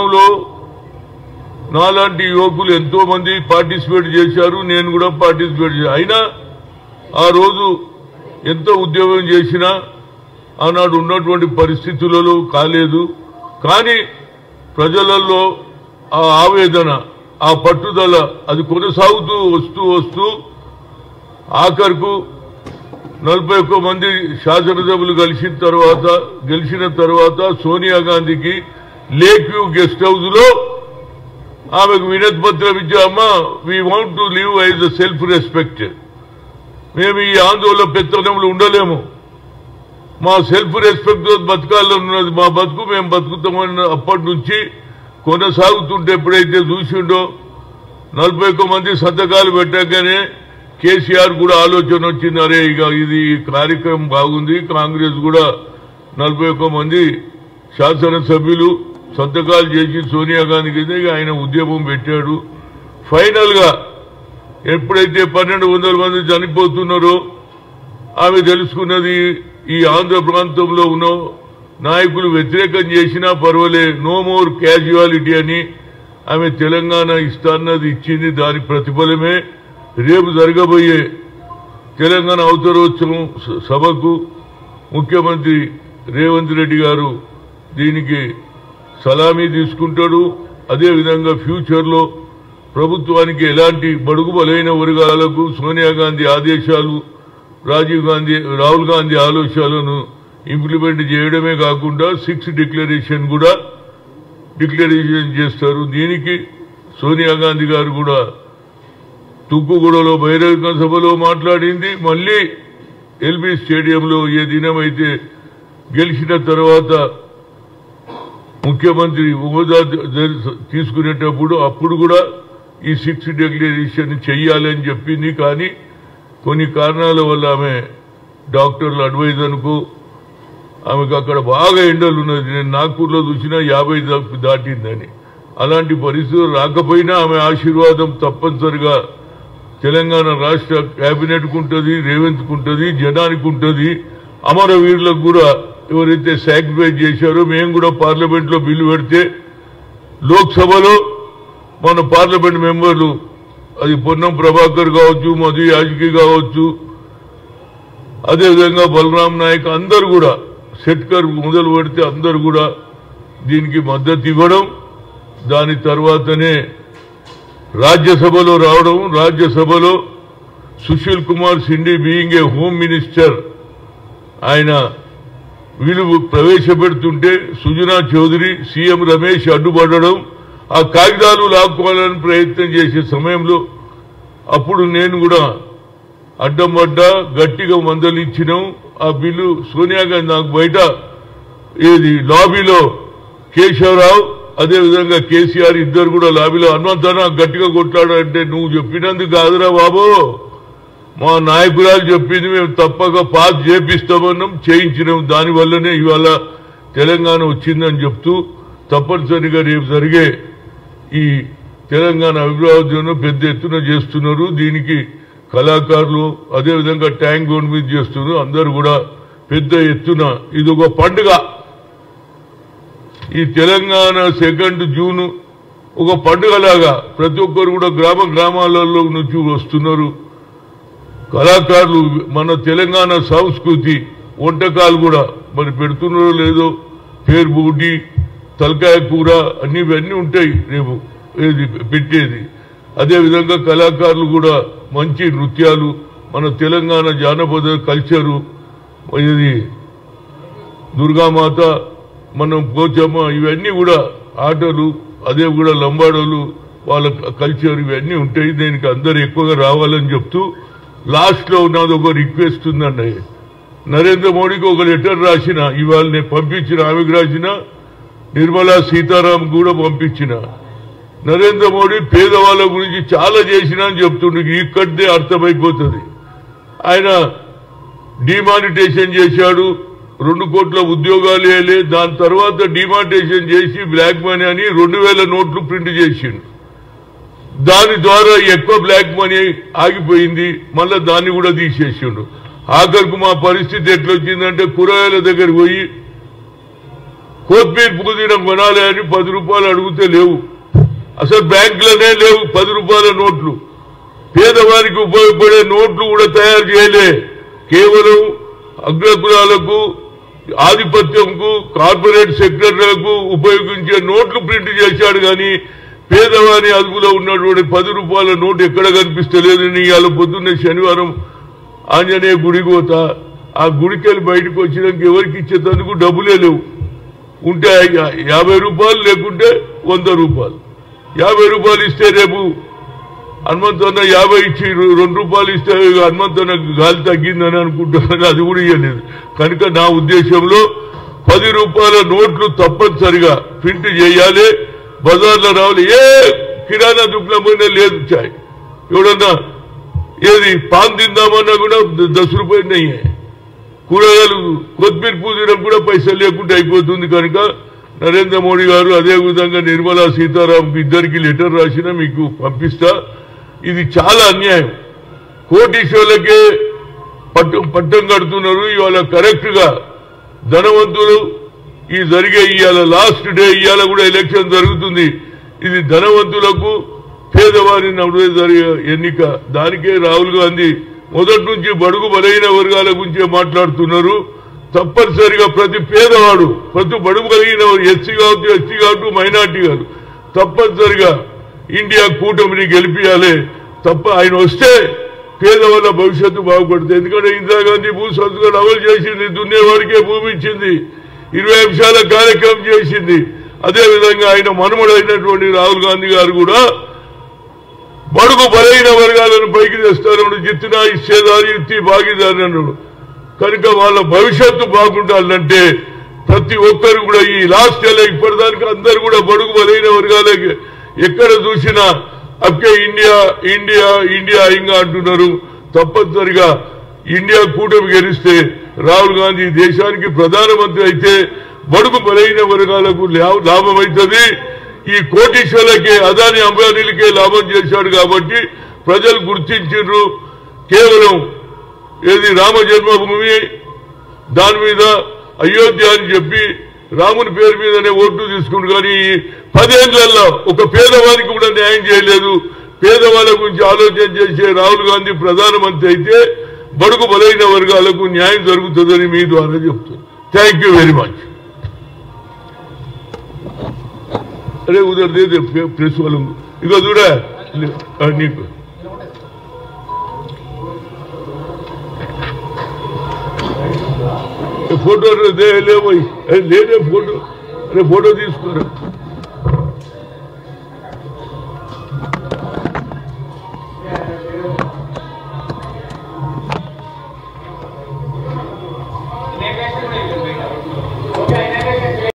ఉద్యమంలో నాలాంటి యువకులు ఎంతో మంది పార్టిసిపేట్ చేశారు, నేను కూడా పార్టిసిపేట్ చేశాను. అయినా ఆ రోజు ఎంతో ఉద్యమం చేసినా ఆనాడు ఉన్నటువంటి పరిస్థితులలో కాలేదు. కానీ ప్రజలలో ఆ ఆవేదన, ఆ పట్టుదల అది కొనసాగుతూ వస్తూ ఆఖరుకు 41 మంది శాసనసభ్యులు గెలిచిన తర్వాత సోనియా గాంధీకి లేక్ వ్యూ గెస్ట్ హౌస్ లో ఆమెకు వినతి పత్రం ఇచ్చామా, we want to live as a self respect. మేము ఈ ఆందోళన పెత్తనంలో ఉండలేము, మా సెల్ఫ్ రెస్పెక్ట్ బతకాలన్నది, మా బతుకు మేము బతుకుతామని అప్పటి నుంచి కొనసాగుతుంటే ఎప్పుడైతే చూసిండో 41 మంది సంతకాలు పెట్టగానే కేసీఆర్ కూడా ఆలోచన వచ్చింది, అరే ఇక ఇది కార్యక్రమం బాగుంది, కాంగ్రెస్ కూడా 41 మంది శాసనసభ్యులు సంతకాలు చేసి సోనియా గాంధీకి ఆయన ఉద్యమం పెట్టాడు. ఫైనల్ గా ఎప్పుడైతే 1200 మంది చనిపోతున్నారో ఆమె తెలుసుకున్నది, ఈ ఆంధ్ర ప్రాంతంలో ఉన్న నాయకులు వ్యతిరేకం చేసినా పర్వాలే, నో మోర్ క్యాజువాలిటీ అని ఆమె తెలంగాణ ఇస్తాన్నది ఇచ్చింది. దాని ప్రతిఫలమే రేపు జరగబోయే తెలంగాణ అవతరోత్సవం సభకు ముఖ్యమంత్రి రేవంత్ రెడ్డి గారు దీనికి సలామీ తీసుకుంటాడు. అదేవిధంగా ఫ్యూచర్లో ప్రభుత్వానికి ఎలాంటి బడుగు బలైన వర్గాలకు సోనియా గాంధీ ఆదేశాలు, రాహుల్ గాంధీ ఆలోచనలను ఇంప్లిమెంట్ చేయడమే కాకుండా 6 డిక్లరేషన్ కూడా డిక్లరేషన్ చేస్తారు. దీనికి సోనియా గాంధీ గారు కూడా తుక్కుగూడలో బహిరంగ సభలో మాట్లాడింది. మళ్లీ ఎల్బీ స్టేడియంలో ఏ దినమైతే గెలిచిన తర్వాత ముఖ్యమంత్రి హోదా తీసుకునేటప్పుడు అప్పుడు కూడా ఈ 6 డిక్లరేషన్ చెయ్యాలని చెప్పింది. కానీ కొన్ని కారణాల వల్ల ఆమె డాక్టర్ల అడ్వైజ్ అనుకో ఆమెకు అక్కడ బాగా ఎండలు ఉన్నది, నేను నాగ్పూర్లో చూసినా 50 దాటిందని. అలాంటి పరిస్థితులు రాకపోయినా ఆమె ఆశీర్వాదం తప్పనిసరిగా తెలంగాణ రాష్ట్ర కేబినెట్కు ఉంటుంది, రేవంత్కు ఉంటుంది, జనానికి ఉంటుంది. అమరవీరులకు కూడా ఎవరైతే సాక్రిఫైస్ చేశారో, మేము కూడా పార్లమెంట్లో బిల్లు పెడితే లోక్సభలో మన పార్లమెంట్ మెంబర్లు, అది పొన్నం ప్రభాకర్ కావచ్చు, మధు యాజకి కావచ్చు, అదేవిధంగా బలరాం నాయక్, అందరు కూడా షెట్కర్ మొదలు పెడితే అందరు కూడా దీనికి మద్దతు ఇవ్వడం, దాని తర్వాతనే రాజ్యసభలో రావడం. రాజ్యసభలో Sushil Kumar సిండి being a home minister ఆయన వీళ్ళు ప్రవేశపెడుతుంటే సుజనా చౌదరి, సీఎం రమేష్ అడ్డుపడడం, ఆ కాగితాలు లాక్కోవాలని ప్రయత్నం చేసే సమయంలో అప్పుడు నేను కూడా అడ్డం పడ్డా, గట్టిగా మందలించినాం. ఆ బిల్లు సోనియా గాంధీ నాకు బయట ఏది లాబీలో కేశవరావు అదేవిధంగా కేసీఆర్ ఇద్దరు కూడా లాబీలో హనుమంతనా గట్టిగా కొట్లాడంటే, నువ్వు చెప్పినందుకు కాదురా బాబు, మా నాయకురాలు చెప్పింది, మేము తప్పక పాస్ చేపిస్తామన్నాం, చేయించినాం, దానివల్లనే ఇవాళ తెలంగాణ వచ్చిందని చెప్తూ తప్పనిసరిగా రేపు జరిగే ఈ తెలంగాణ అభివృద్ధిలో పెద్ద ఎత్తున చేస్తున్నారు. దీనికి కళాకారులు అదేవిధంగా ట్యాంక్ బండ్ మీద చేస్తున్నారు, అందరూ కూడా పెద్ద ఎత్తున ఇది ఒక పండుగ. ఈ తెలంగాణ 2 జూన్ ఒక పండుగలాగా ప్రతి ఒక్కరు కూడా గ్రామాలలో నుంచి వస్తున్నారు. కళాకారులు మన తెలంగాణ సంస్కృతి వంటకాలు కూడా మరి పెడుతున్నారో లేదో, పేరు బూటి, తలకాయ కూర అన్ని ఇవన్నీ ఉంటాయి రేపు ఏది పెట్టేది. అదేవిధంగా కళాకారులు కూడా మంచి నృత్యాలు, మన తెలంగాణ జానపద కల్చరు, ఇది దుర్గామాత, మనం పోచమ్మ, ఇవన్నీ కూడా ఆటలు, అదే కూడా లంబాడోలు వాళ్ళ కల్చర్ ఇవన్నీ ఉంటాయి. దీనికి అందరూ ఎక్కువగా రావాలని చెప్తూ లాస్ట్ లో నాది ఒక రిక్వెస్ట్ ఉందండి. నరేంద్ర మోడీకి ఒక లెటర్ రాసిన, ఇవాళ నేను పంపించిన, ఆమెకు రాసిన, నిర్మలా సీతారాం కూడా పంపించిన. నరేంద్ర మోడీ పేదవాళ్ళ గురించి చాలా చేసినా అని చెప్తుండే, ఇక్కడే అర్థమైపోతుంది. ఆయన డిమానిటైజేషన్ చేశాడు, 2 కోట్ల ఉద్యోగాలు వేయలే, దాని తర్వాత డిమానిటైజేషన్ చేసి బ్లాక్ మనీ అని 2000 నోట్లు ప్రింట్ చేసిండు. దాని ద్వారా ఎక్కువ బ్లాక్ మనీ ఆగిపోయింది, మళ్ళా దాన్ని కూడా తీసేసిండు. ఆఖరికి మా పరిస్థితి ఎట్లొచ్చిందంటే కూరగాయల దగ్గరికి పోయి కొత్తిమీర పుదీనా కొనాలి అని 10 రూపాయలు అడిగితే లేవు, అసలు బ్యాంకులోనే లేవు 10 రూపాయల నోట్లు. పేదవారికి ఉపయోగపడే నోట్లు కూడా తయారు చేయలే. కేవలం అగ్రకులాలకు, ఆధిపత్యంకు, కార్పొరేట్ సెక్టర్లకు ఉపయోగించే నోట్లు ప్రింట్ చేశాడు. కానీ పేదవాని అదుపులో ఉన్నటువంటి 10 రూపాయల నోటు ఎక్కడ కనిపిస్తలేదని ఇవాళ పొద్దున్నే శనివారం ఆంజనేయ గుడికి పోతా, ఆ గుడికెళ్ళి బయటకు వచ్చినాక ఎవరికి ఇచ్చేందుకు డబ్బులే లేవు. ఉంటే 50 రూపాయలు, లేకుంటే 100 రూపాయలు. 50 రూపాయలు ఇస్తే రేపు హనుమంతన్న 50 ఇచ్చి 2 రూపాయలు ఇస్తే హనుమంతన్న గాలి తగ్గిందని అనుకుంటున్నాను, అది కూడా ఇవ్వలేదు. కనుక నా ఉద్దేశంలో 10 రూపాయల నోట్లు తప్పనిసరిగా ప్రింట్ చేయాలి, బజార్లో రావాలి. ఏ కిరాణా దుకాణం పోయినా లేదు చాయ్, ఎవడన్నా ఏది పాన్ తిందామన్నా కూడా 10 రూపాయలు నయ్యే. కూరగాయలు కొత్తిమీర పుదీనం కూడా పైసలు లేకుండా అయిపోతుంది. కనుక నరేంద్ర మోడీ గారు అదేవిధంగా నిర్మలా సీతారాంకి ఇద్దరికి లెటర్ రాసినా మీకు పంపిస్తా. ఇది చాలా అన్యాయం. కోటీశ్వర్లకే పట్టం కడుతున్నారు. ఇవాళ కరెక్ట్ గా ధనవంతులు ఈ జరిగే ఇవాళ లాస్ట్ డే, ఇవాళ కూడా ఎలక్షన్ జరుగుతుంది. ఇది ధనవంతులకు పేదవారి నడువే జరిగే ఎన్నిక. దానికే రాహుల్ గాంధీ మొదటి నుంచి బడుగు బలహీన వర్గాల గురించే మాట్లాడుతున్నారు. తప్పనిసరిగా ప్రతి పేదవాడు, ప్రతి బడుగు బలహీన ఎస్సీ కావచ్చు, ఎస్టీ కావచ్చు, మైనార్టీ కాదు, తప్పనిసరిగా ఇండియా కూటమిని గెలిపియాలి. తప్ప ఆయన వస్తే పేదవాళ్ళ భవిష్యత్తు బాగుపడుతుంది. ఎందుకంటే ఇందిరాగాంధీ భూ సంస్కరణ అమలు చేసింది, దున్నేవాడికే భూమి ఇచ్చింది, 20 అంశాల కార్యక్రమం చేసింది. అదేవిధంగా ఆయన మనుమడైనటువంటి రాహుల్ గాంధీ గారు కూడా బడుగు బలహీన వర్గాలను పైకి తెస్తారన్నాడు. జిత్తునా ఇచ్చేదారి ఇత్తి భాగీదారి అన్నాడు. కనుక వాళ్ళ భవిష్యత్తు బాగుండాలంటే ప్రతి ఒక్కరు కూడా ఈ లాస్ట్ ఇయర్ ఇప్పటిదానికి అందరూ కూడా బడుగు బలహీన వర్గాలకి ఎక్కడ చూసినా అక్కే ఇండియా ఇండియా ఇండియా ఇంకా అంటున్నారు. తప్పనిసరిగా ఇండియా కూటమి గెలిస్తే రాహుల్ గాంధీ దేశానికి ప్రధానమంత్రి అయితే బడుగు బలహీన వర్గాలకు లాభం అవుతుంది. ఈ కోటీశ్వర్లకే, అదాని అంబానీలకే లాభం చేశాడు కాబట్టి ప్రజలు గుర్తించారు. కేవలం ఏది రామ జన్మభూమి దాని మీద అయోధ్య అని చెప్పి రాముని పేరు మీదనే ఓట్లు తీసుకుంటారు. కానీ 10 ఏళ్లలో ఒక పేదవానికి కూడా న్యాయం చేయలేదు. పేదవాళ్ళ గురించి ఆలోచన చేసే రాహుల్ గాంధీ ప్రధానమంత్రి అయితే బడుగు బలైన వర్గాలకు న్యాయం జరుగుతుందని మీ ద్వారా చెప్తాను. Thank you very much. अरे उधर दे दे प्रेस वालों को, इधर दूर है नीको फोटो दे ले भाई, ले फोटो, अरे फोटो తీసుకో.